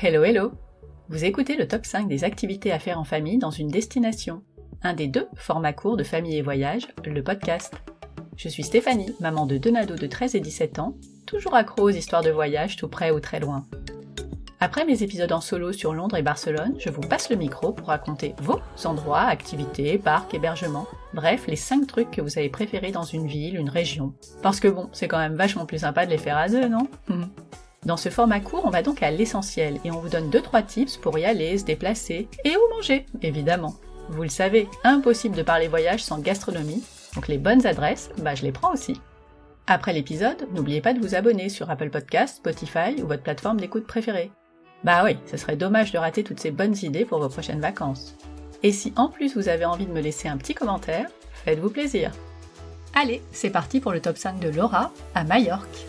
Hello hello! Vous écoutez le top 5 des activités à faire en famille dans une destination. Un des 2 formats courts de famille et voyage, le podcast. Je suis Stéphanie, maman de 2 ados de 13 et 17 ans, toujours accro aux histoires de voyage tout près ou très loin. Après mes épisodes en solo sur Londres et Barcelone, je vous passe le micro pour raconter vos endroits, activités, parcs, hébergements, bref, les 5 trucs que vous avez préférés dans une ville, une région. Parce que bon, c'est quand même vachement plus sympa de les faire à 2, non? Dans ce format court, on va donc à l'essentiel et on vous donne 2-3 tips pour y aller, se déplacer et où manger, évidemment. Vous le savez, impossible de parler voyage sans gastronomie, donc les bonnes adresses, je les prends aussi. Après l'épisode, n'oubliez pas de vous abonner sur Apple Podcasts, Spotify ou votre plateforme d'écoute préférée. Bah oui, ce serait dommage de rater toutes ces bonnes idées pour vos prochaines vacances. Et si en plus vous avez envie de me laisser un petit commentaire, faites-vous plaisir. Allez, c'est parti pour le top 5 de Laura à Majorque.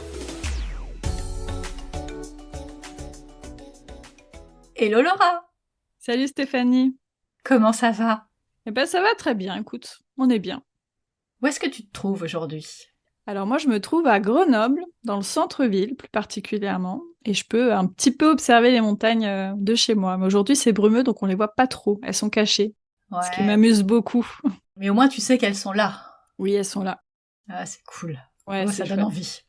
Hello Laura! Salut Stéphanie. Comment ça va? Eh ben ça va très bien, écoute, on est bien. Où est-ce que tu te trouves aujourd'hui? Alors moi je me trouve à Grenoble, dans le centre-ville plus particulièrement, et je peux un petit peu observer les montagnes de chez moi. Mais aujourd'hui c'est brumeux donc on les voit pas trop, elles sont cachées, ce qui m'amuse beaucoup. Mais au moins tu sais qu'elles sont là. Oui, elles sont là. Ah c'est cool. Ouais, ça donne chouette. envie.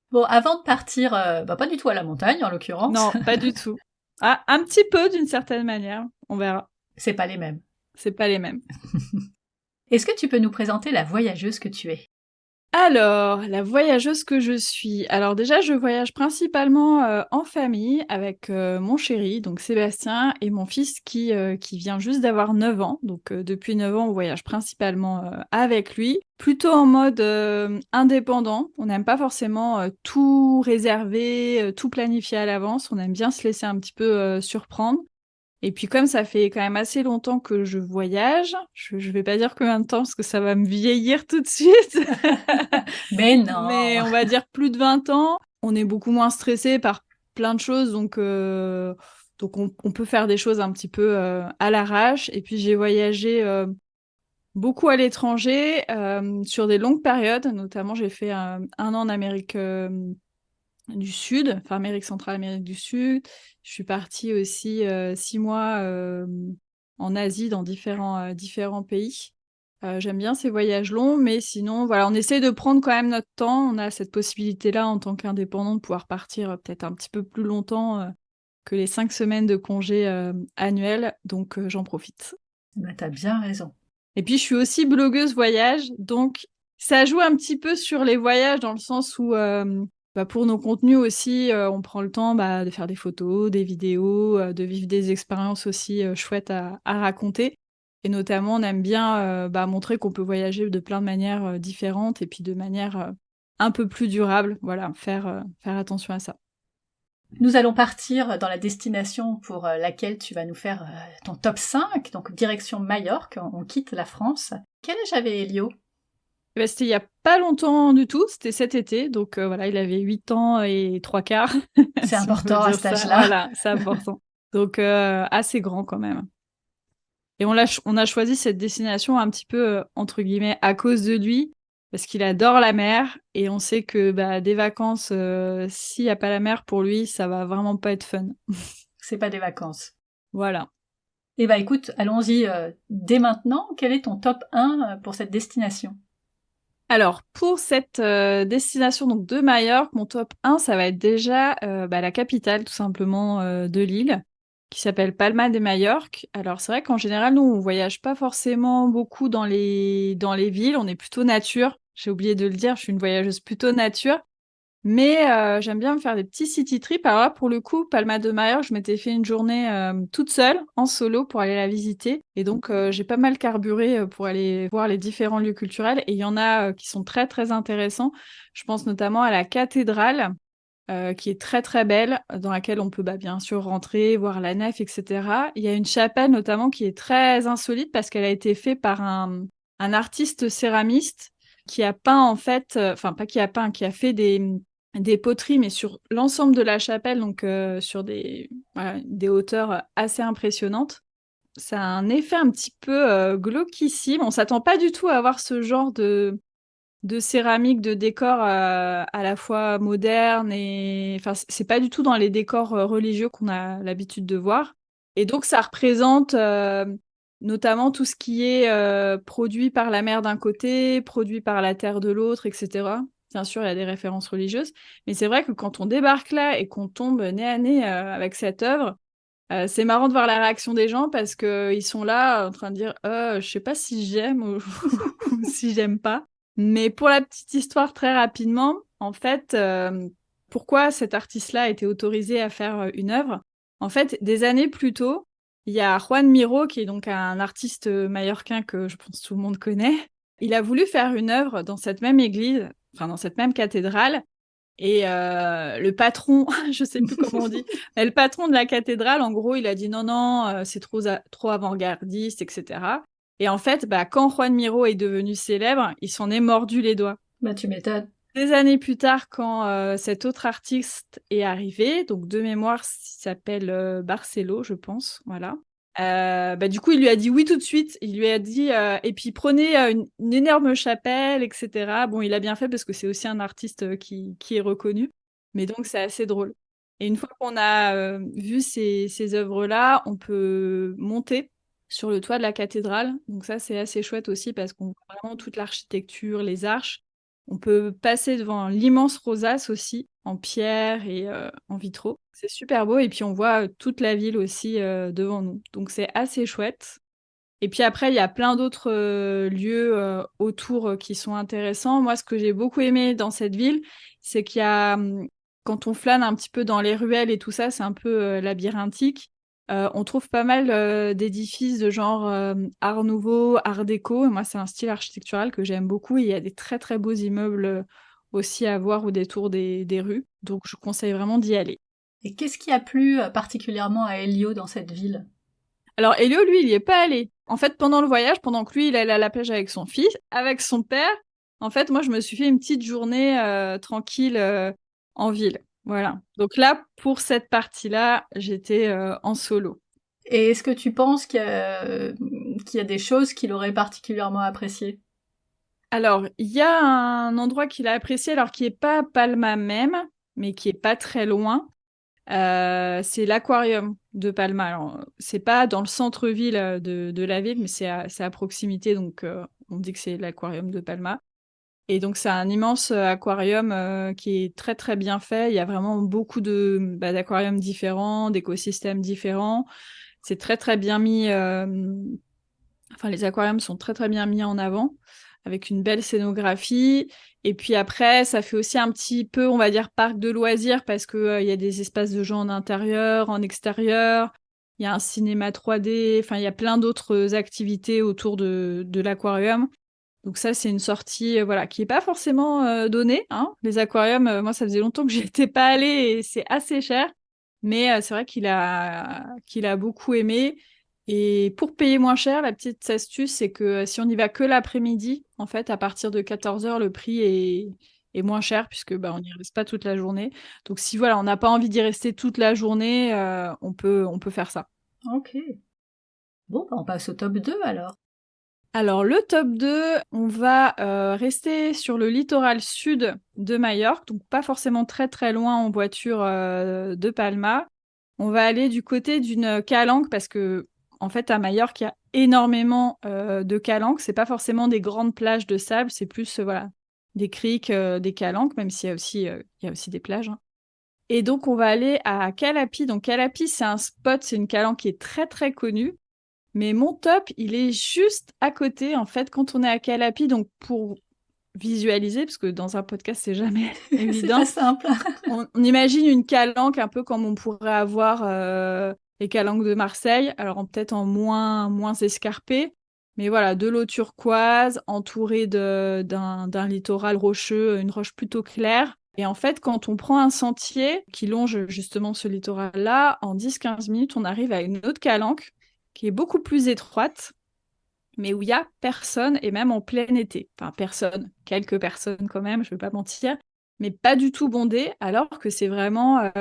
Bon, avant de partir, pas du tout à la montagne en l'occurrence. Non, pas du tout. Ah, un petit peu d'une certaine manière, on verra. C'est pas les mêmes. C'est pas les mêmes. Est-ce que tu peux nous présenter la voyageuse que tu es? Alors, la voyageuse que je suis. Alors déjà, je voyage principalement en famille avec mon chéri, donc Sébastien, et mon fils qui vient juste d'avoir 9 ans. Donc depuis 9 ans, on voyage principalement avec lui. Plutôt en mode indépendant. On n'aime pas forcément tout réserver, tout planifier à l'avance. On aime bien se laisser un petit peu surprendre. Et puis comme ça fait quand même assez longtemps que je voyage, je vais pas dire combien de temps parce que ça va me vieillir tout de suite. Mais non! Mais on va dire plus de 20 ans. On est beaucoup moins stressé par plein de choses, donc on peut faire des choses un petit peu à l'arrache. Et puis j'ai voyagé beaucoup à l'étranger sur des longues périodes. Notamment j'ai fait un an en Amérique du Sud, enfin Amérique centrale, Amérique du Sud. Je suis partie aussi 6 mois en Asie dans différents pays. J'aime bien ces voyages longs, mais sinon, voilà, on essaie de prendre quand même notre temps. On a cette possibilité-là en tant qu'indépendant de pouvoir partir peut-être un petit peu plus longtemps que les 5 semaines de congé annuels, donc j'en profite. T'as bien raison. Et puis je suis aussi blogueuse voyage, donc ça joue un petit peu sur les voyages dans le sens où pour nos contenus aussi, on prend le temps de faire des photos, des vidéos, de vivre des expériences aussi chouettes à raconter. Et notamment, on aime bien montrer qu'on peut voyager de plein de manières différentes et puis de manière un peu plus durable. Voilà, faire attention à ça. Nous allons partir dans la destination pour laquelle tu vas nous faire ton top 5, donc direction Majorque, on quitte la France. Quel âge avait Elio? C'était il y a pas longtemps du tout, c'était cet été, donc voilà, il avait 8 ans et 3 quarts. C'est important à cet âge-là. Voilà, c'est important. Donc assez grand quand même. Et on a choisi cette destination un petit peu, entre guillemets, à cause de lui, parce qu'il adore la mer, et on sait que des vacances, s'il n'y a pas la mer pour lui, ça va vraiment pas être fun. C'est pas des vacances. Voilà. Eh écoute, allons-y dès maintenant. Quel est ton top 1 pour cette destination? Alors, pour cette destination donc de Majorque, mon top 1, ça va être déjà la capitale, tout simplement, de l'île, qui s'appelle Palma de Majorque. Alors, c'est vrai qu'en général, nous, on voyage pas forcément beaucoup dans les villes, on est plutôt nature. J'ai oublié de le dire, je suis une voyageuse plutôt nature. Mais j'aime bien me faire des petits city trips. Alors là, pour le coup, Palma de Majorque, je m'étais fait une journée toute seule, en solo, pour aller la visiter. Et donc, j'ai pas mal carburé pour aller voir les différents lieux culturels. Et il y en a qui sont très, très intéressants. Je pense notamment à la cathédrale, qui est très, très belle, dans laquelle on peut bien sûr rentrer, voir la nef, etc. Il y a une chapelle, notamment, qui est très insolite parce qu'elle a été faite par un artiste céramiste qui a peint, en fait... Enfin, pas qui a peint, qui a fait des poteries, mais sur l'ensemble de la chapelle, donc sur des hauteurs assez impressionnantes. Ça a un effet un petit peu glauquissime. On s'attend pas du tout à avoir ce genre de céramique, de décors à la fois modernes et enfin c'est pas du tout dans les décors religieux qu'on a l'habitude de voir. Et donc ça représente notamment tout ce qui est produit par la mer d'un côté, produit par la terre de l'autre, etc. Bien sûr, il y a des références religieuses, mais c'est vrai que quand on débarque là et qu'on tombe nez à nez avec cette œuvre, c'est marrant de voir la réaction des gens parce que ils sont là en train de dire je sais pas si j'aime ou, ou si j'aime pas. Mais pour la petite histoire très rapidement, en fait, pourquoi cet artiste-là a été autorisé à faire une œuvre? En fait, des années plus tôt, il y a Juan Miro, qui est donc un artiste mallorquin que je pense tout le monde connaît. Il a voulu faire une œuvre dans cette même église, enfin dans cette même cathédrale, et le patron, je sais plus comment on dit, mais le patron de la cathédrale, en gros, il a dit non, non, c'est trop avant-gardiste, etc. Et en fait, bah, quand Juan Miro est devenu célèbre, il s'en est mordu les doigts. Bah, tu m'étonnes. Des années plus tard, quand cet autre artiste est arrivé, donc de mémoire, il s'appelle Barcelo, je pense, voilà. Bah, du coup, il lui a dit oui tout de suite. Il lui a dit et puis prenez une énorme chapelle, etc. Bon, il a bien fait parce que c'est aussi un artiste qui est reconnu. Mais donc, c'est assez drôle. Et une fois qu'on a vu ces œuvres-là, on peut monter sur le toit de la cathédrale. Donc ça, c'est assez chouette aussi parce qu'on voit vraiment toute l'architecture, les arches. On peut passer devant l'immense rosace aussi, en pierre et en vitraux. C'est super beau et puis on voit toute la ville aussi devant nous. Donc c'est assez chouette. Et puis après, il y a plein d'autres lieux autour qui sont intéressants. Moi, ce que j'ai beaucoup aimé dans cette ville, c'est qu'il y a, quand on flâne un petit peu dans les ruelles et tout ça, c'est un peu labyrinthique. On trouve pas mal d'édifices de genre Art Nouveau, Art déco. Et moi, c'est un style architectural que j'aime beaucoup. Et il y a des très très beaux immeubles aussi à voir au détour des rues. Donc, je conseille vraiment d'y aller. Et qu'est-ce qui a plu particulièrement à Elio dans cette ville? Alors, Elio, lui, il y est pas allé. En fait, pendant le voyage, pendant que lui, il allait à la plage avec son fils, avec son père, en fait, moi, je me suis fait une petite journée tranquille en ville. Voilà. Donc là, pour cette partie-là, j'étais en solo. Et est-ce que tu penses qu'il y a des choses qu'il aurait particulièrement appréciées? Alors, il y a un endroit qu'il a apprécié, alors qui est pas à Palma même, mais qui est pas très loin. C'est l'aquarium de Palma. Alors, c'est pas dans le centre-ville de la ville, mais c'est à proximité, donc on dit que c'est l'aquarium de Palma. Et donc c'est un immense aquarium qui est très très bien fait. Il y a vraiment beaucoup d'aquariums différents, d'écosystèmes différents. C'est très très bien mis. Enfin, les aquariums sont très très bien mis en avant, avec une belle scénographie. Et puis après, ça fait aussi un petit peu, on va dire, parc de loisirs, parce que il y a des espaces de jeux en intérieur, en extérieur. Il y a un cinéma 3D. Enfin, il y a plein d'autres activités autour de l'aquarium. Donc ça, c'est une sortie, voilà, qui est pas forcément donnée, hein. Les aquariums, moi, ça faisait longtemps que j'y étais pas allée et c'est assez cher. Mais c'est vrai qu'il a beaucoup aimé. Et pour payer moins cher, la petite astuce, c'est que si on n'y va que l'après-midi, en fait, à partir de 14 heures, le prix est moins cher puisque bah, on n'y reste pas toute la journée. Donc si voilà, on n'a pas envie d'y rester toute la journée, on peut faire ça. Ok. Bon, bah on passe au top 2 alors. Alors, le top 2, on va rester sur le littoral sud de Majorque, donc pas forcément très très loin en voiture de Palma. On va aller du côté d'une calanque parce que, en fait, à Majorque, il y a énormément de calanques. C'est pas forcément des grandes plages de sable, c'est plus voilà, des criques, des calanques, même s'il y a aussi des plages, hein. Et donc, on va aller à Calapi. Donc, Calapi, c'est un spot, c'est une calanque qui est très très connue. Mais mon top, il est juste à côté, en fait, quand on est à Calapi, donc pour visualiser, parce que dans un podcast, c'est jamais C'est pas évident, simple. on imagine une calanque un peu comme on pourrait avoir les calanques de Marseille, alors peut-être en moins escarpé, mais voilà, de l'eau turquoise, entourée d'un littoral rocheux, une roche plutôt claire. Et en fait, quand on prend un sentier qui longe justement ce littoral-là, en 10-15 minutes, on arrive à une autre calanque qui est beaucoup plus étroite, mais où il y a personne, et même en plein été. Enfin, personne, quelques personnes quand même, je ne vais pas mentir, mais pas du tout bondée, alors que c'est vraiment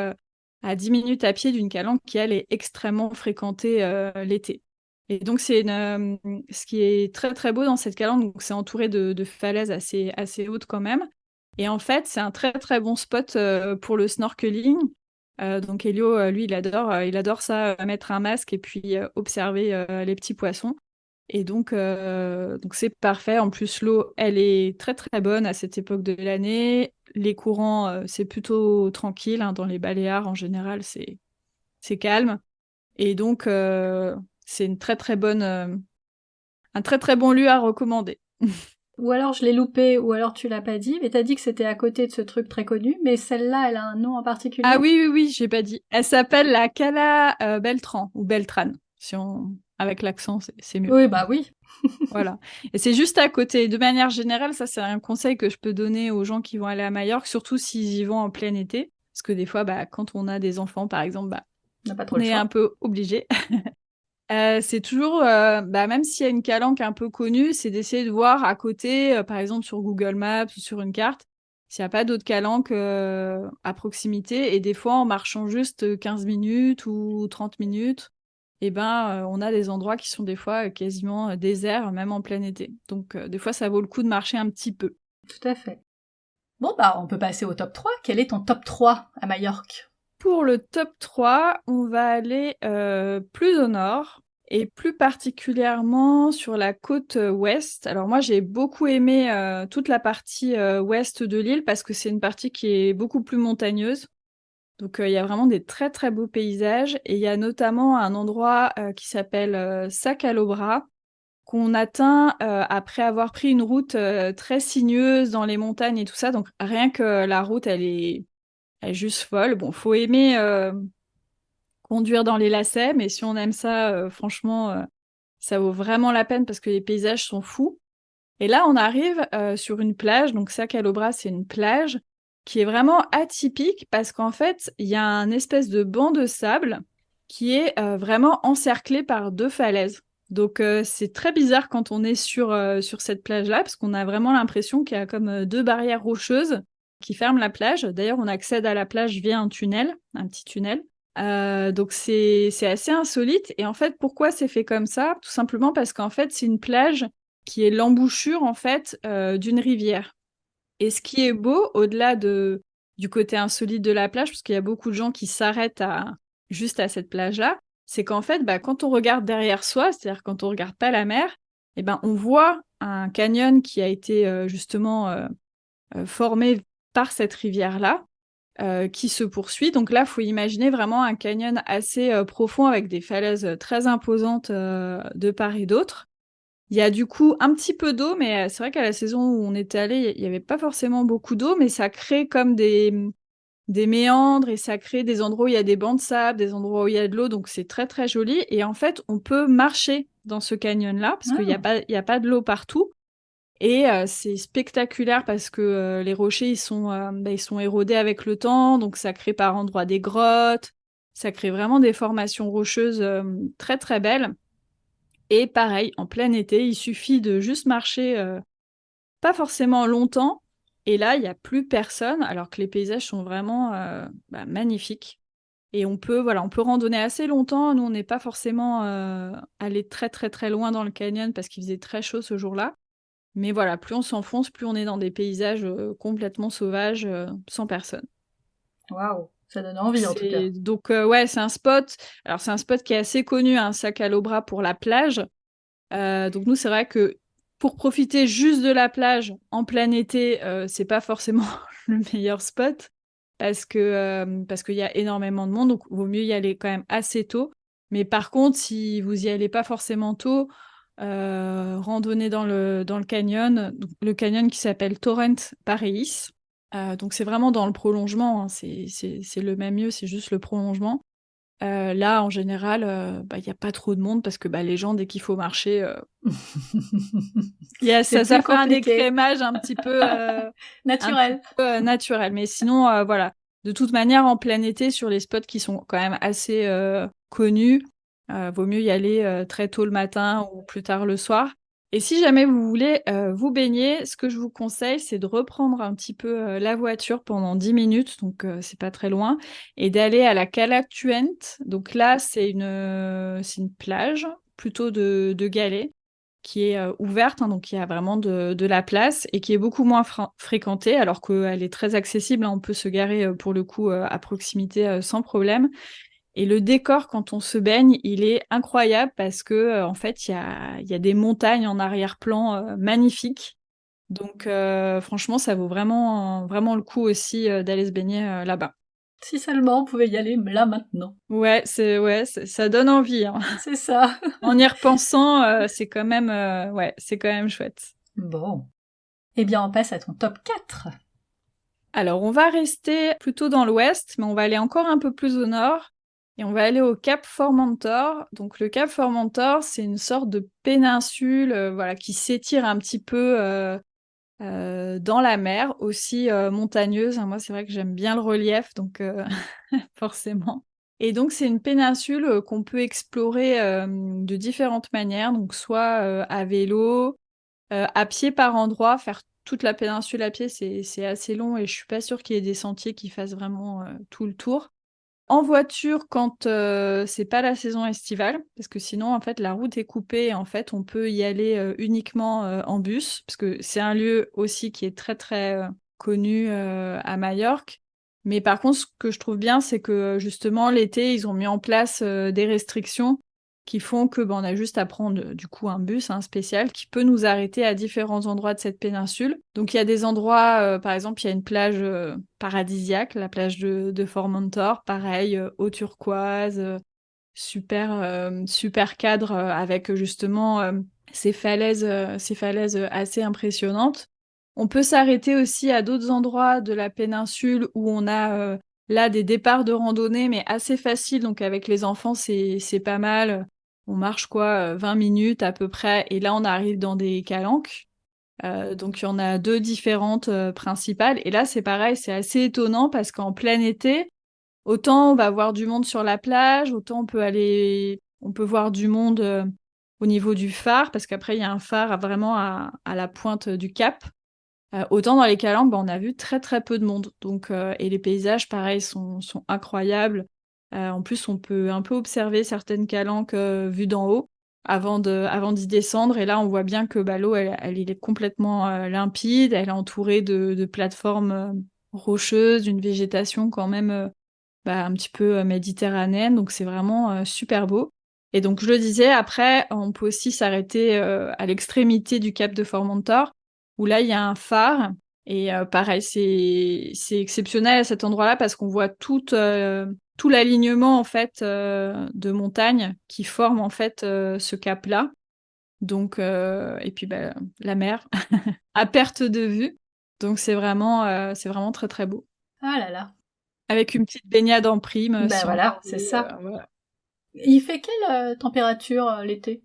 à 10 minutes à pied d'une calanque qui, elle, est extrêmement fréquentée l'été. Et donc, ce qui est très, très beau dans cette calandre, donc c'est entouré de falaises assez hautes quand même. Et en fait, c'est un très, très bon spot pour le snorkeling. Donc, Elio, lui, il adore ça, mettre un masque et puis observer les petits poissons. Et donc c'est parfait. En plus, l'eau, elle est très, très bonne à cette époque de l'année. Les courants, c'est plutôt tranquille, hein. Dans les Baléares, en général, c'est calme. Et donc, c'est une très très bonne, un très très bon lieu à recommander. Ou alors je l'ai loupé, ou alors tu l'as pas dit, mais t'as dit que c'était à côté de ce truc très connu, mais celle-là, elle a un nom en Ah particulier? oui, oui, oui, j'ai pas dit. Elle s'appelle la Cala Beltran, ou Beltrane. Si on... Avec l'accent, c'est mieux. Oui, bah oui. Voilà. Et c'est juste à côté. De manière générale, ça, c'est un conseil que je peux donner aux gens qui vont aller à Majorque, surtout s'ils y vont en plein été. Parce que des fois, bah, quand on a des enfants, par exemple, bah, On n'a pas trop on le est un choix. peu obligé. C'est toujours, bah, même s'il y a une calanque un peu connue, c'est d'essayer de voir à côté, par exemple sur Google Maps ou sur une carte, s'il n'y a pas d'autres calanques à proximité. Et des fois, en marchant juste 15 minutes ou 30 minutes, eh ben, on a des endroits qui sont des fois quasiment déserts, même en plein été. Donc, des fois, ça vaut le coup de marcher un petit peu. Tout à fait. Bon, bah, on peut passer au top 3. Quel est ton top 3 à Majorque? Pour le top 3, on va aller plus au nord et plus particulièrement sur la côte ouest. Alors moi, j'ai beaucoup aimé toute la partie ouest de l'île parce que c'est une partie qui est beaucoup plus montagneuse. Donc il y a vraiment des très très beaux paysages et il y a notamment un endroit qui s'appelle Sacalobra qu'on atteint après avoir pris une route très sinueuse dans les montagnes et tout ça. Donc rien que la route, elle est juste folle. Bon, faut aimer conduire dans les lacets, mais si on aime ça, franchement, ça vaut vraiment la peine parce que les paysages sont fous. Et là, on arrive sur une plage, donc Sacalobra, c'est une plage qui est vraiment atypique parce qu'en fait, il y a un espèce de banc de sable qui est vraiment encerclé par deux falaises. Donc c'est très bizarre quand on est sur cette plage-là parce qu'on a vraiment l'impression qu'il y a comme deux barrières rocheuses qui ferment la plage. D'ailleurs, on accède à la plage via un tunnel, un petit tunnel. Donc c'est assez insolite. Et en fait, pourquoi c'est fait comme ça? Tout simplement parce qu'en fait, c'est une plage qui est l'embouchure en fait d'une rivière. Et ce qui est beau, au-delà du côté insolite de la plage, parce qu'il y a beaucoup de gens qui s'arrêtent juste à cette plage-là, c'est qu'en fait, bah, quand on regarde derrière soi, c'est-à-dire quand on regarde pas la mer, eh ben, on voit un canyon qui a été justement formé par cette rivière-là qui se poursuit. Donc là, il faut imaginer vraiment un canyon assez profond avec des falaises très imposantes de part et d'autre. Il y a du coup un petit peu d'eau, mais c'est vrai qu'à la saison où on était allé, il n'y avait pas forcément beaucoup d'eau, mais ça crée comme des méandres et ça crée des endroits où il y a des bancs de sable, des endroits où il y a de l'eau, donc c'est très très joli. Et en fait, on peut marcher dans ce canyon-là parce qu'il n'y a Ah, pas, il y a pas de l'eau partout. Et c'est spectaculaire parce que les rochers, ils sont érodés avec le temps, donc ça crée par endroits des grottes, ça crée vraiment des formations rocheuses très très belles. Et pareil, en plein été, il suffit de juste marcher pas forcément longtemps, et là, il n'y a plus personne, alors que les paysages sont vraiment magnifiques. Et voilà, on peut randonner assez longtemps. Nous, on n'est pas forcément allé très très très loin dans le canyon parce qu'il faisait très chaud ce jour-là. Mais voilà, plus on s'enfonce, plus on est dans des paysages complètement sauvages, sans personne. waouh, ça donne envie en tout cas. Donc ouais, c'est un spot. Alors c'est un spot qui est assez connu, un sac à l'Obra pour la plage. Donc nous, c'est vrai que pour profiter juste de la plage en plein été, c'est pas forcément le meilleur spot parce qu'il y a énormément de monde, donc vaut mieux y aller quand même assez tôt. Mais par contre, si vous y allez pas forcément tôt, randonnez dans le canyon, donc le canyon qui s'appelle Torrent Pareis. Donc c'est vraiment dans le prolongement, hein, c'est le même lieu, c'est juste le prolongement. Là, en général, il y a pas trop de monde parce que les gens, dès qu'il faut marcher, C'est ça plus fait un compliqué. écrémage un petit Naturel. peu naturel. Mais sinon, voilà. De toute manière, en plein été, sur les spots qui sont quand même assez connus, vaut mieux y aller très tôt le matin ou plus tard le soir. Et si jamais vous voulez vous baigner, ce que je vous conseille, c'est de reprendre un petit peu la voiture pendant 10 minutes, donc c'est pas très loin, et d'aller à la Cala Tuent. Donc là, c'est une plage plutôt de galets, qui est ouverte, hein, donc il y a vraiment de la place et qui est beaucoup moins fréquentée, alors qu'elle est très accessible, hein, on peut se garer pour le coup à proximité sans problème. Et le décor, quand on se baigne, il est incroyable parce que en fait, il y a des montagnes en arrière-plan magnifiques. Donc franchement, ça vaut vraiment, vraiment le coup aussi d'aller se baigner là-bas. Si seulement on pouvait y aller là maintenant. Ça donne envie, hein. C'est ça. En y repensant, c'est quand même chouette. Bon. Eh bien, on passe à ton top 4. Alors, on va rester plutôt dans l'ouest, mais on va aller encore un peu plus au nord. Et on va aller au Cap Formentor. Donc, le Cap Formentor, c'est une sorte de péninsule voilà, qui s'étire un petit peu dans la mer, aussi montagneuse. Moi, c'est vrai que j'aime bien le relief, donc forcément. Et donc, c'est une péninsule qu'on peut explorer de différentes manières. Donc, soit à vélo, à pied par endroit, faire toute la péninsule à pied, c'est assez long et je suis pas sûre qu'il y ait des sentiers qui fassent vraiment tout le tour. En voiture, quand c'est pas la saison estivale, parce que sinon, en fait, la route est coupée et en fait, on peut y aller uniquement en bus, parce que c'est un lieu aussi qui est très, très connu à Majorque. Mais par contre, ce que je trouve bien, c'est que justement, l'été, ils ont mis en place des restrictions qui font que on a juste à prendre du coup un bus spécial qui peut nous arrêter à différents endroits de cette péninsule. Donc il y a des endroits, par exemple, il y a une plage paradisiaque, la plage de Formentor, pareil, eau turquoise, super cadre avec justement ces falaises assez impressionnantes. On peut s'arrêter aussi à d'autres endroits de la péninsule où on a là des départs de randonnée, mais assez faciles. Donc avec les enfants, c'est pas mal. On marche 20 minutes à peu près, et là on arrive dans des calanques. Donc il y en a deux différentes principales. Et là c'est pareil, c'est assez étonnant parce qu'en plein été, autant on va voir du monde sur la plage, autant on peut voir du monde au niveau du phare, parce qu'après il y a un phare vraiment à la pointe du cap. Autant dans les calanques, on a vu très très peu de monde. Donc, et les paysages, pareil, sont incroyables. En plus, on peut un peu observer certaines calanques vues d'en haut avant d'y descendre. Et là, on voit bien que l'eau, elle est complètement limpide. Elle est entourée de plateformes rocheuses, d'une végétation quand même un petit peu méditerranéenne. Donc, c'est vraiment super beau. Et donc, je le disais, après, on peut aussi s'arrêter à l'extrémité du cap de Formentor, où là, il y a un phare. Et pareil, c'est exceptionnel à cet endroit-là parce qu'on voit tout l'alignement en fait de montagnes qui forment en fait ce cap-là. Donc, et puis la mer à perte de vue. Donc c'est vraiment très très beau. Ah là là. Avec une petite baignade en prime Ben si on a voilà, c'est envie, ça. voilà. Il fait quelle température l'été?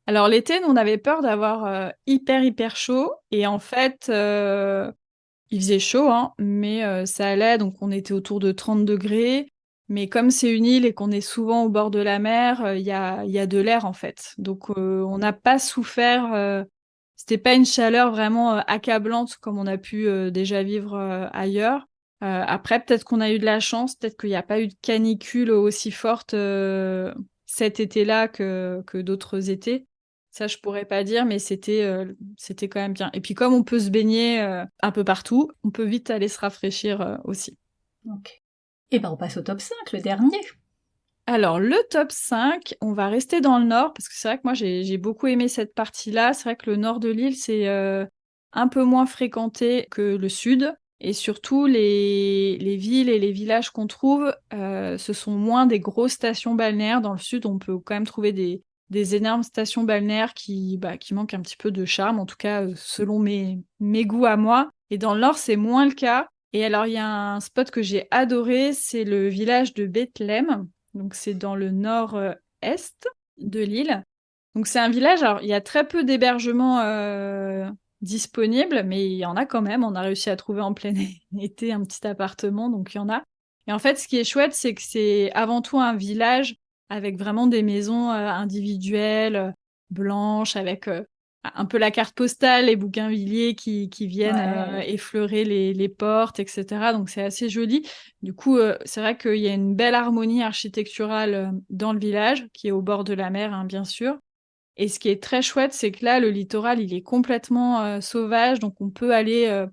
Alors l'été, nous on avait peur d'avoir hyper chaud et en fait il faisait chaud, hein, mais ça allait, donc on était autour de 30 degrés. Mais comme c'est une île et qu'on est souvent au bord de la mer, il y a de l'air en fait. Donc on n'a pas souffert. C'était pas une chaleur vraiment accablante comme on a pu déjà vivre ailleurs. Après, peut-être qu'on a eu de la chance, peut-être qu'il n'y a pas eu de canicule aussi forte cet été-là que d'autres étés. Ça, je pourrais pas dire, mais c'était quand même bien. Et puis, comme on peut se baigner un peu partout, on peut vite aller se rafraîchir aussi. Ok. Eh ben, on passe au top 5, le dernier. Alors, le top 5, on va rester dans le nord, parce que c'est vrai que moi, j'ai beaucoup aimé cette partie-là. C'est vrai que le nord de l'île, c'est un peu moins fréquenté que le sud. Et surtout, les villes et les villages qu'on trouve, ce sont moins des grosses stations balnéaires. Dans le sud, on peut quand même trouver des énormes stations balnéaires qui manquent un petit peu de charme, en tout cas selon mes goûts à moi. Et dans le nord, c'est moins le cas. Et alors, il y a un spot que j'ai adoré, c'est le village de Bethléem. Donc, c'est dans le nord-est de l'île. Donc, c'est un village. Alors, il y a très peu d'hébergements disponibles, mais il y en a quand même. On a réussi à trouver en plein été un petit appartement, donc il y en a. Et en fait, ce qui est chouette, c'est que c'est avant tout un village avec vraiment des maisons individuelles, blanches, avec un peu la carte postale, les bougainvilliers qui viennent Ouais. effleurer les portes, etc. Donc c'est assez joli. Du coup, c'est vrai qu'il y a une belle harmonie architecturale dans le village, qui est au bord de la mer, hein, bien sûr. Et ce qui est très chouette, c'est que là, le littoral, il est complètement sauvage, donc on peut aller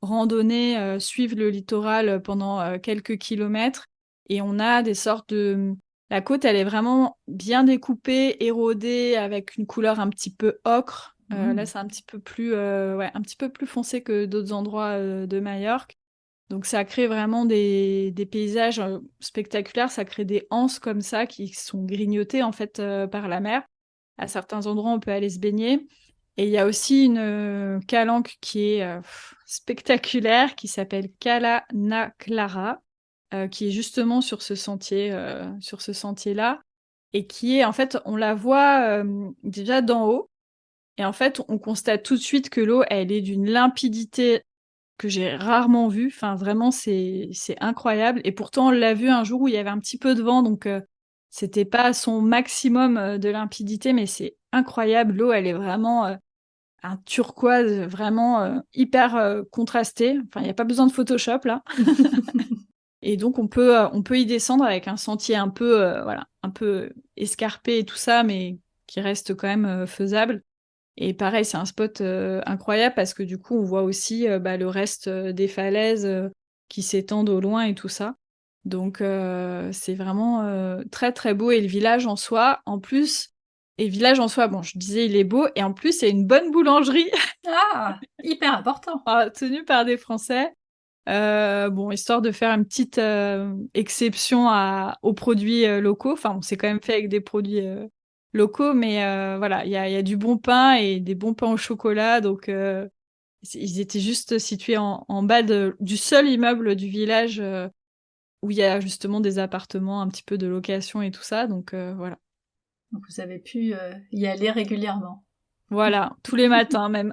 randonner, suivre le littoral pendant quelques kilomètres, et on a des sortes de... La côte, elle est vraiment bien découpée, érodée, avec une couleur un petit peu ocre. Là, c'est un petit peu plus, ouais, un petit peu plus foncé que d'autres endroits de Majorque. Donc ça crée vraiment des paysages spectaculaires, ça crée des anses comme ça qui sont grignotées en fait par la mer. À certains endroits, on peut aller se baigner. Et il y a aussi une calanque qui est spectaculaire, qui s'appelle Cala na Clara, qui est justement sur ce sentier-là, et qui est, en fait, on la voit déjà d'en haut, et en fait, on constate tout de suite que l'eau, elle est d'une limpidité que j'ai rarement vue. Enfin, vraiment, c'est incroyable. Et pourtant, on l'a vu un jour où il y avait un petit peu de vent, donc c'était pas son maximum de limpidité, mais c'est incroyable. L'eau, elle est vraiment un turquoise vraiment hyper contrasté. Enfin, il n'y a pas besoin de Photoshop là. Et donc on peut y descendre avec un sentier un peu voilà, un peu escarpé et tout ça, mais qui reste quand même faisable. Et pareil, c'est un spot incroyable parce que du coup, on voit aussi bah, le reste des falaises qui s'étendent au loin et tout ça. Donc c'est vraiment très très beau. Et le village en soi, en plus, et le village en soi, bon, je disais il est beau, et en plus, il y a une bonne boulangerie Ah, hyper important. tenue par des Français. Bon, histoire de faire une petite exception aux produits locaux. Enfin, on s'est quand même fait avec des produits locaux, mais voilà, il y a du bon pain et des bons pains au chocolat. Donc, ils étaient juste situés en bas du seul immeuble du village où il y a justement des appartements, un petit peu de location et tout ça. Donc, voilà. Donc vous avez pu y aller régulièrement. Voilà, tous les matins même.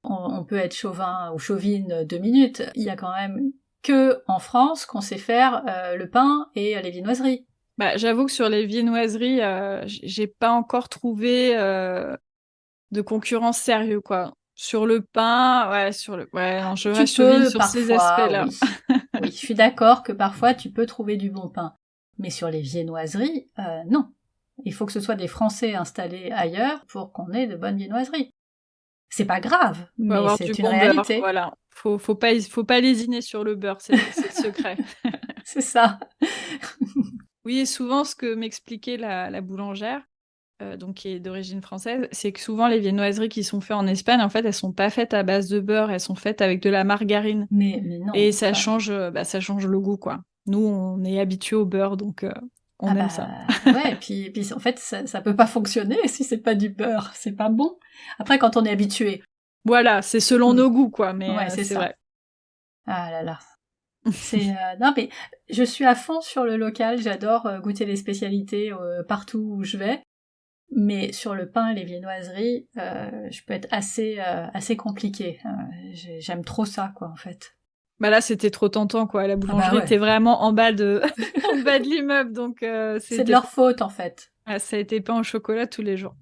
On peut être chauvin ou chauvine 2 minutes. Il y a quand même que en France qu'on sait faire le pain et les viennoiseries. Bah, j'avoue que sur les viennoiseries, j'ai pas encore trouvé de concurrence sérieux, quoi. Sur le pain, ouais, non, je Tu reste chauvine peux sur ces parfois, aspects-là. oui. Oui, je suis d'accord que parfois tu peux trouver du bon pain. Mais sur les viennoiseries, non. Il faut que ce soit des Français installés ailleurs pour qu'on ait de bonnes viennoiseries. C'est pas grave, Faut mais avoir du c'est une bon beurre, réalité. voilà. Faut pas lésiner sur le beurre, c'est le secret. C'est ça. Oui, et souvent, ce que m'expliquait la boulangère, donc qui est d'origine française, c'est que souvent les viennoiseries qui sont faites en Espagne, en fait, elles sont pas faites à base de beurre, elles sont faites avec de la margarine. Mais non, Et enfin, ça change le goût, quoi. Nous, on est habitués au beurre, donc ah on aime ça. bah ouais, puis en fait ça peut pas fonctionner si c'est pas du beurre, c'est pas bon. Après quand on est habitué, Voilà, c'est selon hmm, nos goûts, quoi, mais ouais c'est c'est ça. vrai. Ah là là, c'est non mais je suis à fond sur le local, j'adore goûter les spécialités partout où je vais. Mais sur le pain et les viennoiseries, je peux être assez compliquée. J'aime trop ça quoi en fait. Bah là, c'était trop tentant, quoi. La Ah bah boulangerie ouais, était vraiment en bas de, en bas de l'immeuble, donc c'est de c'était, leur faute en fait. ah, ça a été pain au chocolat tous les jours.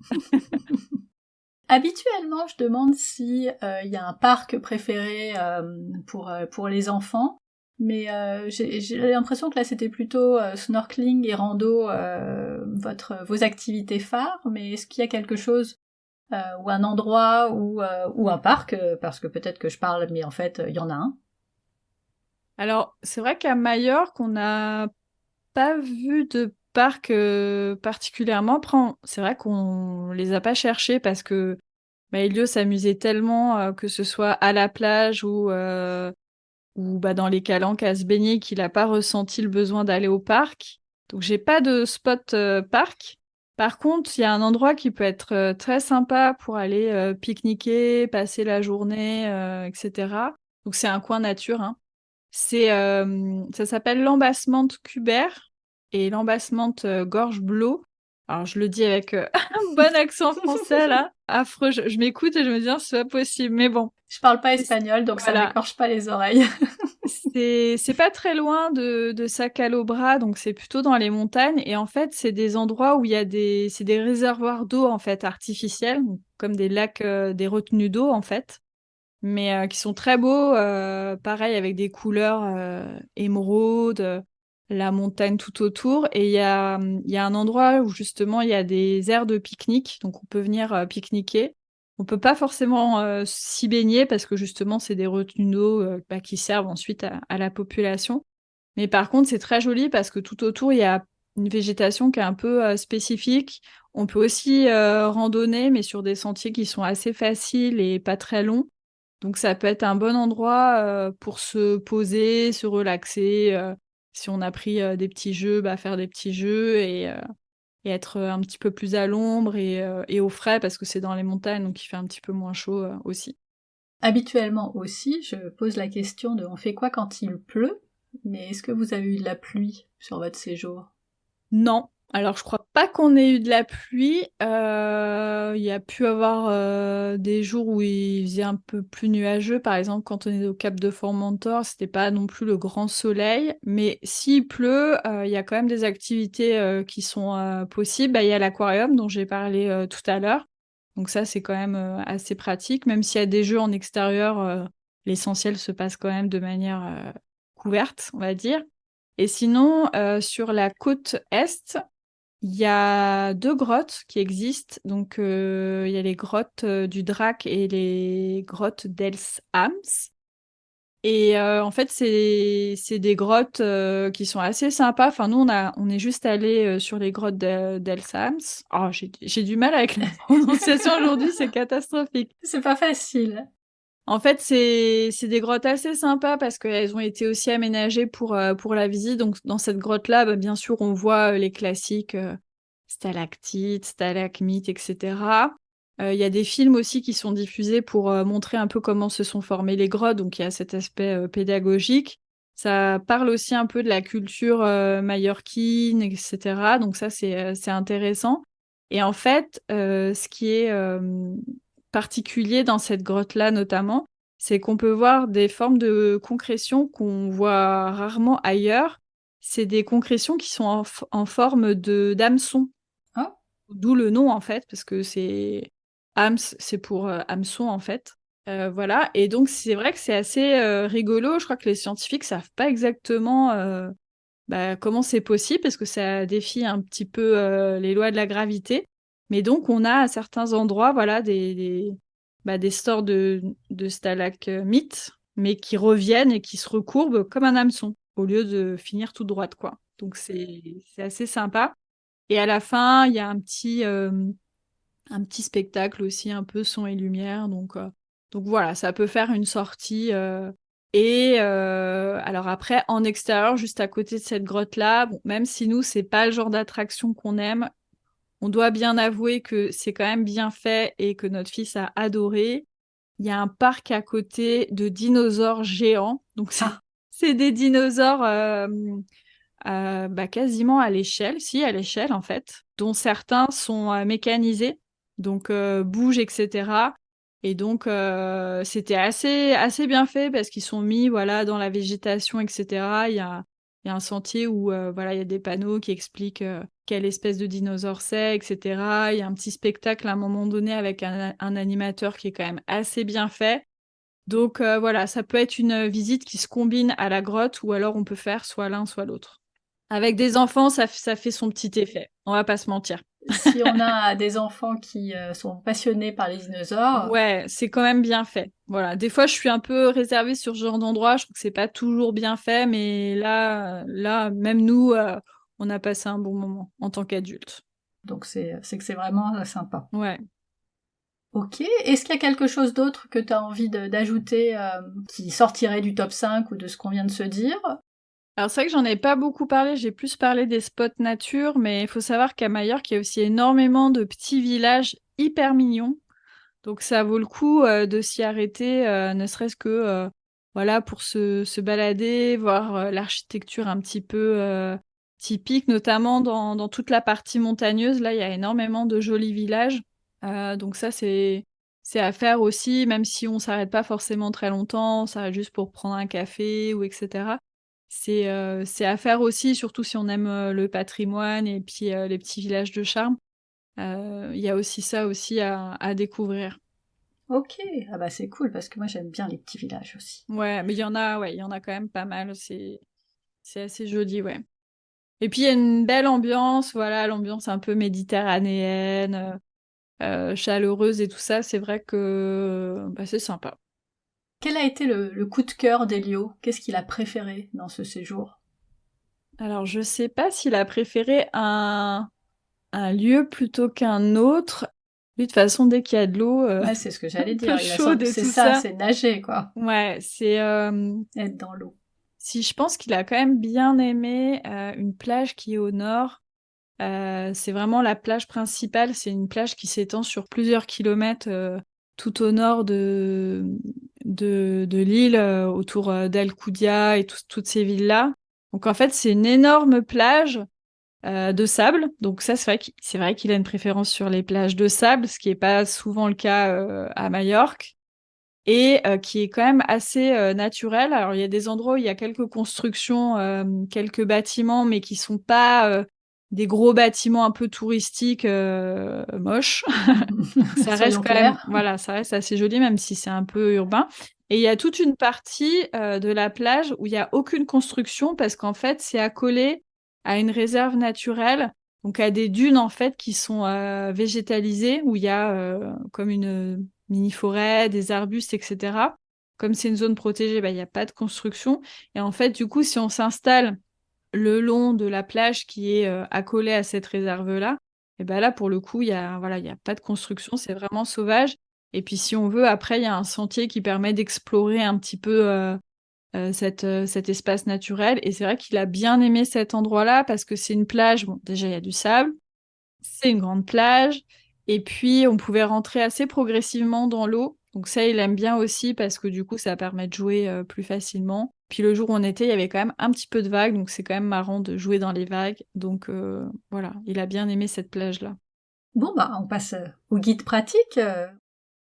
Habituellement, je demande si il y a un parc préféré pour les enfants, mais j'ai l'impression que là c'était plutôt snorkeling et rando vos activités phares. Mais est-ce qu'il y a quelque chose ou un endroit ou un parc parce que peut-être que je parle, mais en fait il y en a un. Alors, c'est vrai qu'à Majorque, on n'a pas vu de parc particulièrement. Après, c'est vrai qu'on les a pas cherchés parce que bah, Elio s'amusait tellement, que ce soit à la plage ou bah, dans les calanques à se baigner, qu'il n'a pas ressenti le besoin d'aller au parc. Donc j'ai pas de spot parc. Par contre, il y a un endroit qui peut être très sympa pour aller pique-niquer, passer la journée, etc. Donc c'est un coin nature, hein. Ça s'appelle l'embassement de Cubert et l'embassement de Gorge-Blo. Alors je le dis avec un bon accent français là, affreux. Je m'écoute et je me dis, ah, c'est pas possible. Mais bon, Je parle pas espagnol, donc ça voilà. m'écorche pas les oreilles. C'est pas très loin de Sacalobra, donc c'est plutôt dans les montagnes. Et en fait, c'est des endroits où il y a c'est des réservoirs d'eau en fait artificiels, donc comme des lacs, des retenues d'eau en fait, mais qui sont très beaux, pareil avec des couleurs émeraude, la montagne tout autour. Et il y a un endroit où justement il y a des aires de pique-nique, donc on peut venir pique-niquer. On peut pas forcément s'y baigner parce que justement c'est des retenues d'eau qui servent ensuite à la population. Mais par contre c'est très joli parce que tout autour il y a une végétation qui est un peu spécifique. On peut aussi randonner, mais sur des sentiers qui sont assez faciles et pas très longs. Donc ça peut être un bon endroit pour se poser, se relaxer. Si on a pris des petits jeux, faire des petits jeux et être un petit peu plus à l'ombre et au frais parce que c'est dans les montagnes, donc il fait un petit peu moins chaud aussi. Habituellement aussi, je pose la question de on fait quoi quand il pleut, mais est-ce que vous avez eu de la pluie sur votre séjour? Non. Alors, je crois pas qu'on ait eu de la pluie. Il y a pu avoir des jours où il faisait un peu plus nuageux. Par exemple, quand on est au Cap de Formentor, c'était pas non plus le grand soleil. Mais s'il pleut, il y a quand même des activités qui sont possibles. Il y a l'aquarium dont j'ai parlé tout à l'heure. Donc ça, c'est quand même assez pratique. Même s'il y a des jeux en extérieur, l'essentiel se passe quand même de manière couverte, on va dire. Et sinon, sur la côte est, il y a deux grottes qui existent. Donc, il y a les grottes du Drac et les grottes d'Els Hams. Et en fait, c'est des grottes qui sont assez sympas. Enfin, nous, on est juste allé sur les grottes d'Els Hams. Oh, j'ai du mal avec la prononciation aujourd'hui, c'est catastrophique. C'est pas facile. En fait, c'est des grottes assez sympas parce qu'elles ont été aussi aménagées pour la visite. Donc, dans cette grotte-là, bien sûr, on voit les classiques stalactites, stalagmites, etc. Il y a des films aussi qui sont diffusés pour montrer un peu comment se sont formées les grottes. Donc, il y a cet aspect pédagogique. Ça parle aussi un peu de la culture mallorquine, etc. Donc, ça, c'est intéressant. Et en fait, ce qui est particulier dans cette grotte-là notamment, c'est qu'on peut voir des formes de concrétion qu'on voit rarement ailleurs. C'est des concrétions qui sont en forme de d'hameçon. Oh, D'où le nom en fait, parce que c'est hams, c'est pour hameçon en fait. Voilà, et donc c'est vrai que c'est assez rigolo. Je crois que les scientifiques savent pas exactement comment c'est possible, parce que ça défie un petit peu les lois de la gravité. Mais donc, on a à certains endroits, voilà, des stores de stalagmites, mais qui reviennent et qui se recourbent comme un hameçon, au lieu de finir tout droite, quoi. Donc, c'est assez sympa. Et à la fin, il y a un petit spectacle aussi, un peu son et lumière. Donc voilà, ça peut faire une sortie. Et alors après, en extérieur, juste à côté de cette grotte-là, bon, même si nous, c'est pas le genre d'attraction qu'on aime, on doit bien avouer que c'est quand même bien fait et que notre fils a adoré. Il y a un parc à côté de dinosaures géants. Donc c'est ah, c'est des dinosaures quasiment à l'échelle, si à l'échelle en fait, dont certains sont mécanisés, donc bougent, etc. Et donc c'était assez bien fait parce qu'ils sont mis voilà dans la végétation, etc. Il y a un sentier où voilà il y a des panneaux qui expliquent quelle espèce de dinosaure c'est, etc. Il y a un petit spectacle à un moment donné avec un animateur qui est quand même assez bien fait. Donc voilà, ça peut être une visite qui se combine à la grotte ou alors on peut faire soit l'un soit l'autre. Avec des enfants, ça fait son petit effet. On va pas se mentir. si on a des enfants qui sont passionnés par les dinosaures, Ouais, c'est quand même bien fait. Voilà. Des fois, je suis un peu réservée sur ce genre d'endroit. Je trouve que c'est pas toujours bien fait, mais là, même nous, on a passé un bon moment en tant qu'adultes. donc c'est que c'est vraiment sympa. Ouais. Ok, est-ce qu'il y a quelque chose d'autre que tu as envie d'ajouter qui sortirait du top 5 ou de ce qu'on vient de se dire? Alors c'est vrai que j'en ai pas beaucoup parlé. J'ai plus parlé des spots nature, mais il faut savoir qu'à Majorque, il y a aussi énormément de petits villages hyper mignons. Donc ça vaut le coup de s'y arrêter, ne serait-ce que voilà pour se balader, voir l'architecture un petit peu typique, notamment dans toute la partie montagneuse. Là, il y a énormément de jolis villages. Donc ça, c'est à faire aussi, même si on s'arrête pas forcément très longtemps, on s'arrête juste pour prendre un café ou etc. C'est à faire aussi, surtout si on aime le patrimoine et puis les petits villages de charme. Il y a aussi ça aussi à découvrir. Ok, ah bah c'est cool parce que moi j'aime bien les petits villages aussi. Ouais, mais il y en a quand même pas mal. C'est assez joli, ouais. Et puis il y a une belle ambiance, voilà, l'ambiance un peu méditerranéenne, chaleureuse et tout ça. C'est vrai que bah, c'est sympa. Quel a été le coup de cœur d'Elio? Qu'est-ce qu'il a préféré dans ce séjour? Alors je sais pas s'il a préféré un lieu plutôt qu'un autre. Lui, de toute façon, dès qu'il y a de l'eau, Ouais, c'est ce que un j'allais peu dire. chaude et C'est tout ça, ça. c'est nager quoi, Ouais, être dans l'eau. si je pense qu'il a quand même bien aimé une plage qui est au nord. C'est vraiment la plage principale. C'est une plage qui s'étend sur plusieurs kilomètres tout au nord de l'île, autour d'Alcúdia et toutes ces villes-là. Donc en fait, c'est une énorme plage de sable. Donc ça, c'est vrai qu'il a une préférence sur les plages de sable, ce qui n'est pas souvent le cas à Majorque, et qui est quand même assez naturel. Alors il y a des endroits où il y a quelques constructions, quelques bâtiments, mais qui sont pas des gros bâtiments un peu touristiques moches. Ça reste Soyons quand même, clairs. voilà, ça reste assez joli, même si c'est un peu urbain. Et il y a toute une partie de la plage où il n'y a aucune construction parce qu'en fait, c'est accolé à une réserve naturelle, donc à des dunes en fait qui sont végétalisées, où il y a comme une mini-forêt, des arbustes, etc. Comme c'est une zone protégée, bah, il n'y a pas de construction. Et en fait, du coup, si on s'installe le long de la plage qui est accolée à cette réserve-là, et ben là, pour le coup, voilà, il y a pas de construction, c'est vraiment sauvage. Et puis, si on veut, après, il y a un sentier qui permet d'explorer un petit peu cet espace naturel. Et c'est vrai qu'il a bien aimé cet endroit-là parce que c'est une plage. Bon, déjà, il y a du sable, c'est une grande plage. Et puis, on pouvait rentrer assez progressivement dans l'eau. Donc ça, il aime bien aussi parce que du coup, ça permet de jouer plus facilement. Puis le jour où on était, il y avait quand même un petit peu de vagues, donc c'est quand même marrant de jouer dans les vagues. Donc voilà, il a bien aimé cette plage-là. Bon bah on passe au guide pratique.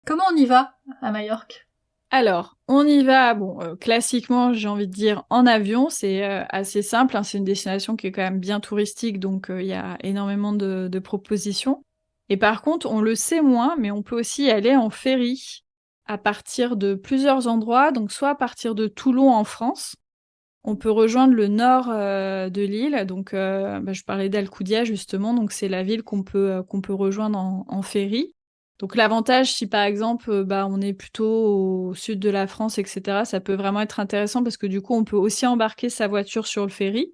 Comment on y va à Majorque? Alors, on y va, bon, classiquement, j'ai envie de dire en avion, c'est assez simple, hein, c'est une destination qui est quand même bien touristique, donc il y a énormément de propositions. Et par contre, on le sait moins, mais on peut aussi y aller en ferry à partir de plusieurs endroits, donc soit à partir de Toulon en France, on peut rejoindre le nord de l'île, donc bah, je parlais d'Alcúdia justement, donc c'est la ville qu'on peut rejoindre en ferry. Donc l'avantage, si par exemple bah, on est plutôt au sud de la France, etc., ça peut vraiment être intéressant parce que du coup on peut aussi embarquer sa voiture sur le ferry.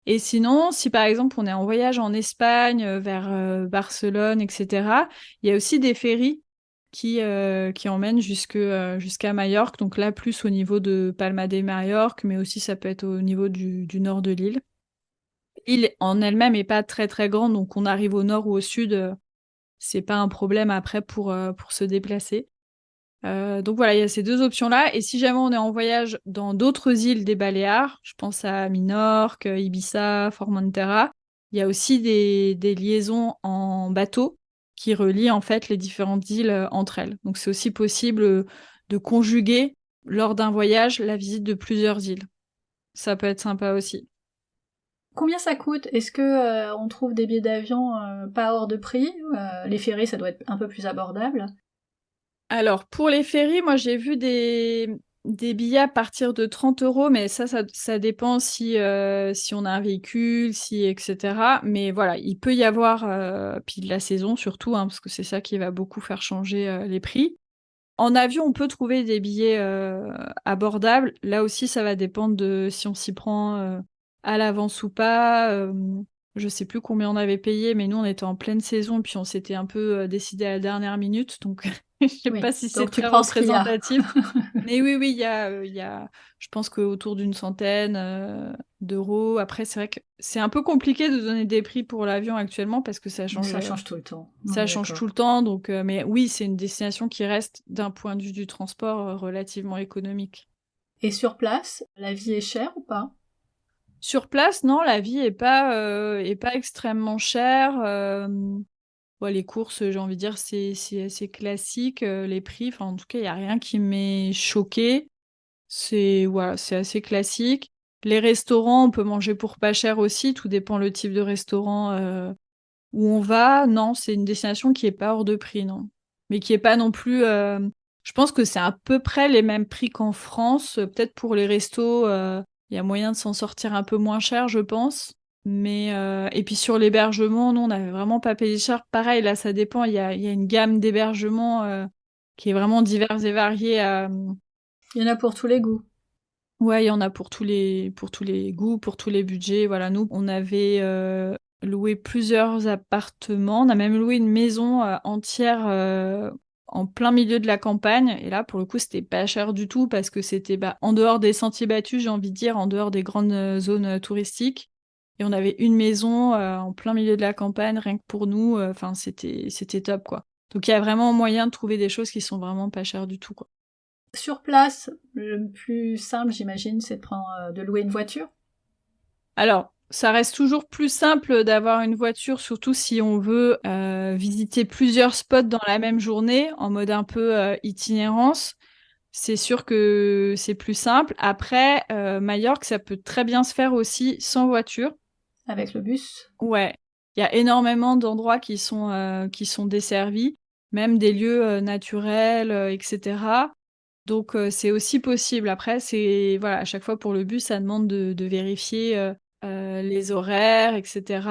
Et sinon, si par exemple on est en voyage en Espagne, vers Barcelone, etc., il y a aussi des ferries qui emmènent jusqu'à Majorque. Donc là, plus au niveau de Palma de Majorque, mais aussi ça peut être au niveau du nord de l'île. L'île en elle-même est pas très très grande, donc on arrive au nord ou au sud, c'est pas un problème après pour se déplacer. Donc voilà, il y a ces deux options-là. Et si jamais on est en voyage dans d'autres îles des Baléares, je pense à Minorque, Ibiza, Formentera, il y a aussi des liaisons en bateau qui relient en fait les différentes îles entre elles. Donc c'est aussi possible de conjuguer lors d'un voyage la visite de plusieurs îles. Ça peut être sympa aussi. Combien ça coûte? Est-ce que on trouve des billets d'avion pas hors de prix? Les ferries, ça doit être un peu plus abordable. Alors, pour les ferries, moi j'ai vu des billets à partir de 30 euros, mais ça dépend si on a un véhicule, si, etc. Mais voilà, il peut y avoir, puis de la saison surtout, hein, parce que c'est ça qui va beaucoup faire changer les prix. En avion, on peut trouver des billets abordables. Là aussi, ça va dépendre de si on s'y prend à l'avance ou pas. Je sais plus combien on avait payé, mais nous, on était en pleine saison, puis on s'était un peu décidé à la dernière minute. Donc, je sais Oui, pas si c'est donc tu très prends ce qu'il y a. représentatif. Mais oui, oui, il y a, je pense qu'autour d'une centaine d'euros. Après, c'est vrai que c'est un peu compliqué de donner des prix pour l'avion actuellement parce que Ça change tout le temps. On ça est change tout le d'accord. temps, donc, mais oui, c'est une destination qui reste, d'un point de vue du transport, relativement économique. Et sur place, la vie est chère ou pas? Sur place, non, la vie est pas extrêmement chère. Ouais, les courses, j'ai envie de dire, c'est assez classique. Les prix, enfin, en tout cas, il n'y a rien qui m'ait choqué. Voilà, c'est assez classique. Les restaurants, on peut manger pour pas cher aussi. Tout dépend le type de restaurant où on va, non, c'est une destination qui est pas hors de prix, non. Mais qui est pas non plus. Je pense que c'est à peu près les mêmes prix qu'en France. Peut-être pour les restos, il y a moyen de s'en sortir un peu moins cher, je pense. Mais et puis sur l'hébergement, non, on n'avait vraiment pas payé cher. Pareil, là, ça dépend. Il y a une gamme d'hébergements qui est vraiment diverse et variée. Il y en a pour tous les goûts. Ouais, il y en a pour tous les goûts, pour tous les budgets. Voilà, nous, on avait loué plusieurs appartements. On a même loué une maison entière en plein milieu de la campagne. Et là, pour le coup, c'était pas cher du tout parce que c'était en dehors des sentiers battus, j'ai envie de dire, en dehors des grandes zones touristiques. Et on avait une maison en plein milieu de la campagne, rien que pour nous. Enfin, c'était top, quoi. Donc, il y a vraiment moyen de trouver des choses qui sont vraiment pas chères du tout, quoi. Sur place, le plus simple, j'imagine, c'est de louer une voiture. Alors, ça reste toujours plus simple d'avoir une voiture, surtout si on veut visiter plusieurs spots dans la même journée, en mode un peu itinérance. C'est sûr que c'est plus simple. Après, Majorque, ça peut très bien se faire aussi sans voiture. Avec le bus. Ouais, il y a énormément d'endroits qui sont desservis, même des lieux naturels, etc. Donc c'est aussi possible. Après, c'est voilà, à chaque fois pour le bus, ça demande de vérifier les horaires, etc.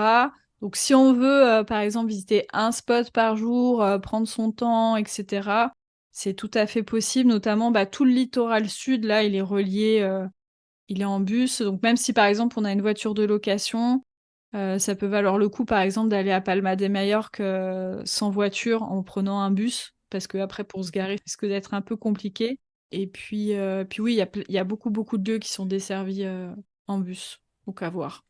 Donc si on veut, par exemple, visiter un spot par jour, prendre son temps, etc., c'est tout à fait possible. Notamment, tout le littoral sud, là, il est relié, il est en bus. Donc même si, par exemple, on a une voiture de location, ça peut valoir le coup, par exemple, d'aller à Palma de Majorque sans voiture en prenant un bus, parce que après, pour se garer, ça risque d'être un peu compliqué. Et puis oui, il y a beaucoup, beaucoup de lieux qui sont desservis en bus, donc à voir.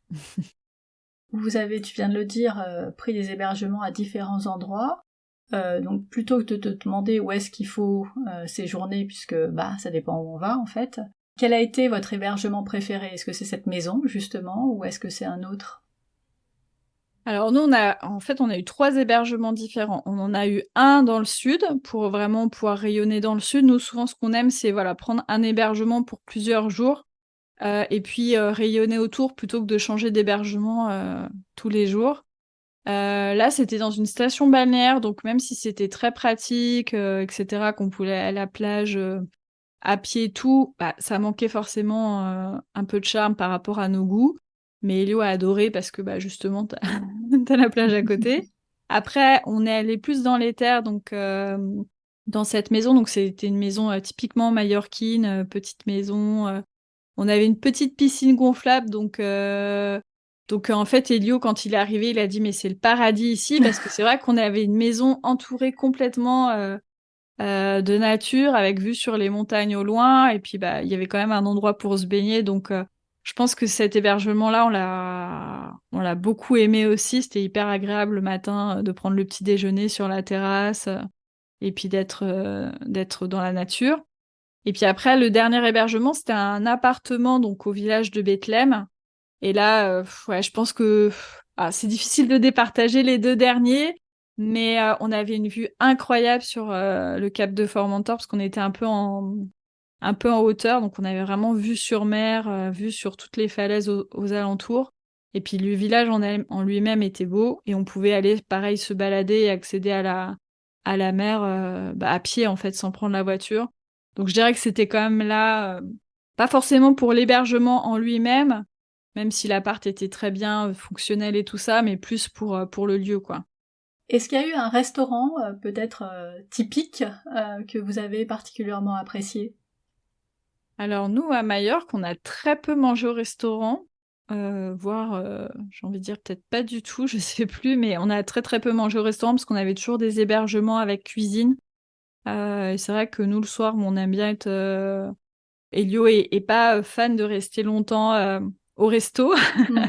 Vous avez, tu viens de le dire, pris des hébergements à différents endroits. Donc plutôt que de te demander où est-ce qu'il faut séjourner, puisque ça dépend où on va en fait, quel a été votre hébergement préféré? Est-ce que c'est cette maison justement, ou est-ce que c'est un autre? Alors nous, on a eu 3 hébergements différents. On en a eu un dans le sud pour vraiment pouvoir rayonner dans le sud. Nous, souvent, ce qu'on aime, c'est voilà, prendre un hébergement pour plusieurs jours et puis rayonner autour plutôt que de changer d'hébergement tous les jours. Là, c'était dans une station balnéaire, donc même si c'était très pratique, etc., qu'on pouvait aller à la plage à pied et tout, ça manquait forcément un peu de charme par rapport à nos goûts. Mais Elio a adoré parce que justement, t'as t'as la plage à côté. Après, on est allé plus dans les terres, donc dans cette maison. Donc c'était une maison typiquement mallorquine, petite maison. On avait une petite piscine gonflable, donc en fait, Elio, quand il est arrivé, il a dit mais c'est le paradis ici parce que c'est vrai qu'on avait une maison entourée complètement de nature avec vue sur les montagnes au loin et puis il y avait quand même un endroit pour se baigner, donc je pense que cet hébergement-là, on l'a beaucoup aimé aussi. C'était hyper agréable le matin de prendre le petit déjeuner sur la terrasse et puis d'être dans la nature. Et puis après, le dernier hébergement, c'était un appartement donc au village de Bethléem. Et là, ouais, je pense que c'est difficile de départager les 2 derniers, mais on avait une vue incroyable sur le cap de Formentor parce qu'on était un peu en hauteur, donc on avait vraiment vue sur mer, vue sur toutes les falaises aux alentours. Et puis le village en lui-même était beau et on pouvait aller pareil se balader et accéder à la mer à pied en fait sans prendre la voiture. Donc je dirais que c'était quand même là, pas forcément pour l'hébergement en lui-même, même si l'appart était très bien fonctionnel et tout ça, mais plus pour le lieu, quoi. Est-ce qu'il y a eu un restaurant peut-être typique que vous avez particulièrement apprécié? Alors nous, à Majorque, on a très peu mangé au restaurant, voire, j'ai envie de dire peut-être pas du tout, je sais plus, mais on a très très peu mangé au restaurant parce qu'on avait toujours des hébergements avec cuisine. Et c'est vrai que nous, le soir, on aime bien être... Elio est pas fan de rester longtemps au resto.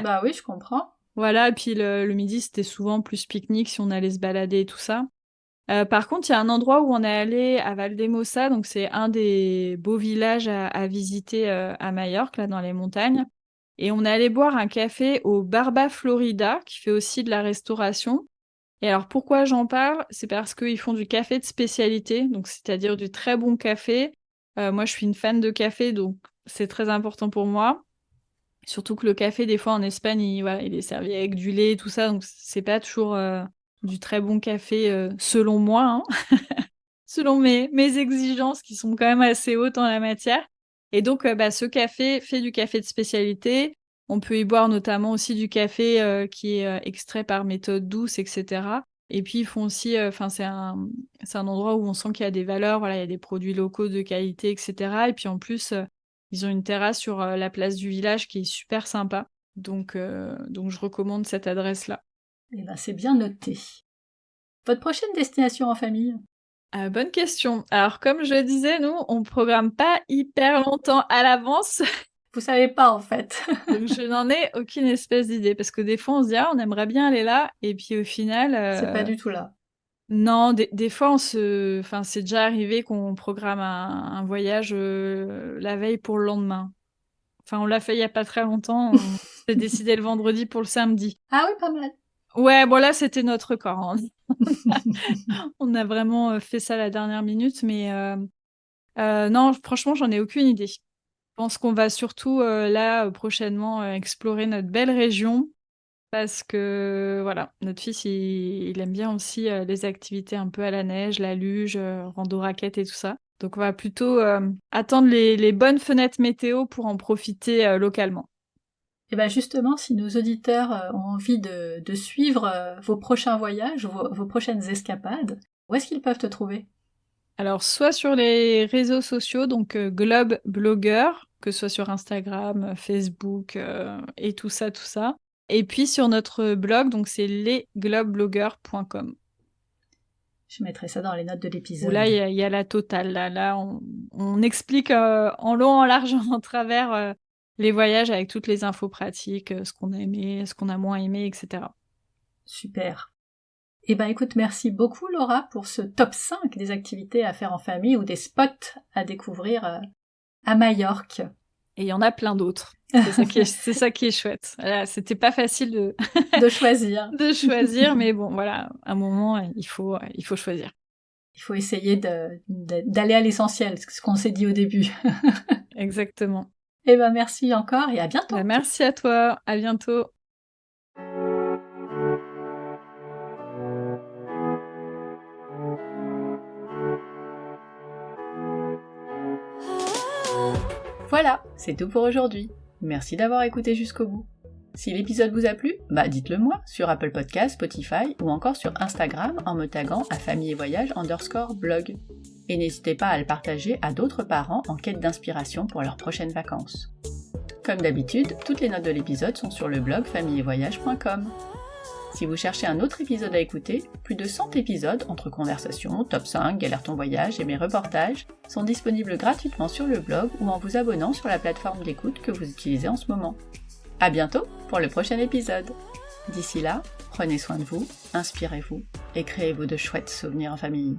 Bah oui, je comprends. Voilà, et puis le midi, c'était souvent plus pique-nique si on allait se balader et tout ça. Par contre, il y a un endroit où on est allé à Valdemossa, donc c'est un des beaux villages à visiter à Majorque, là dans les montagnes. Et on est allé boire un café au Barba Florida, qui fait aussi de la restauration. Et alors pourquoi j'en parle? C'est parce qu'ils font du café de spécialité, donc c'est-à-dire du très bon café. Moi, je suis une fan de café, donc c'est très important pour moi. Surtout que le café, des fois, en Espagne, il est servi avec du lait et tout ça, donc c'est pas toujours du très bon café, selon moi, hein. Selon mes exigences qui sont quand même assez hautes en la matière. Et donc, ce café fait du café de spécialité. On peut y boire notamment aussi du café qui est extrait par méthode douce, etc. Et puis, ils font aussi, c'est un endroit où on sent qu'il y a des valeurs, voilà, il y a des produits locaux de qualité, etc. Et puis, en plus, ils ont une terrasse sur la place du village qui est super sympa. Donc, je recommande cette adresse-là. Eh ben, c'est bien noté. Votre prochaine destination en famille? Bonne question. Alors, comme je disais, nous, on programme pas hyper longtemps à l'avance. Vous savez pas, en fait. Donc, je n'en ai aucune espèce d'idée. Parce que des fois, on se dit, on aimerait bien aller là. Et puis, au final... C'est pas du tout là. Non, des fois, c'est déjà arrivé qu'on programme un voyage la veille pour le lendemain. Enfin, on l'a fait il y a pas très longtemps. On s'est décidé le vendredi pour le samedi. Ah oui, pas mal. Ouais, bon là, c'était notre record, hein. On a vraiment fait ça à la dernière minute, mais non, franchement, j'en ai aucune idée. Je pense qu'on va surtout prochainement explorer notre belle région parce que voilà, notre fils il aime bien aussi les activités un peu à la neige, la luge, rando raquette et tout ça. Donc on va plutôt attendre les bonnes fenêtres météo pour en profiter localement. Et bien justement, si nos auditeurs ont envie de suivre vos prochains voyages, vos prochaines escapades, où est-ce qu'ils peuvent te trouver? Alors, soit sur les réseaux sociaux, donc Globe Blogger, que ce soit sur Instagram, Facebook et tout ça. Et puis sur notre blog, donc c'est lesglobebloggers.com. Je mettrai ça dans les notes de l'épisode. Où là, il y a la totale. Là, on explique en long, en large, en travers les voyages avec toutes les infos pratiques, ce qu'on a aimé, ce qu'on a moins aimé, etc. Super. Eh ben écoute, merci beaucoup Laura pour ce top 5 des activités à faire en famille ou des spots à découvrir à Majorque. Et il y en a plein d'autres. C'est ça qui est chouette. Voilà, c'était pas facile de choisir. de choisir, mais bon, voilà, à un moment, il faut choisir. Il faut essayer d'aller à l'essentiel, ce qu'on s'est dit au début. Exactement. Eh ben merci encore et à bientôt. Merci à toi, à bientôt. Voilà, c'est tout pour aujourd'hui. Merci d'avoir écouté jusqu'au bout. Si l'épisode vous a plu, dites-le moi sur Apple Podcasts, Spotify ou encore sur Instagram en me taguant à famillevoyage_blog. Et n'hésitez pas à le partager à d'autres parents en quête d'inspiration pour leurs prochaines vacances. Comme d'habitude, toutes les notes de l'épisode sont sur le blog famillevoyage.com. Si vous cherchez un autre épisode à écouter, plus de 100 épisodes entre conversations, top 5, galère ton voyage et mes reportages sont disponibles gratuitement sur le blog ou en vous abonnant sur la plateforme d'écoute que vous utilisez en ce moment. À bientôt pour le prochain épisode. D'ici là, prenez soin de vous, inspirez-vous et créez-vous de chouettes souvenirs en famille.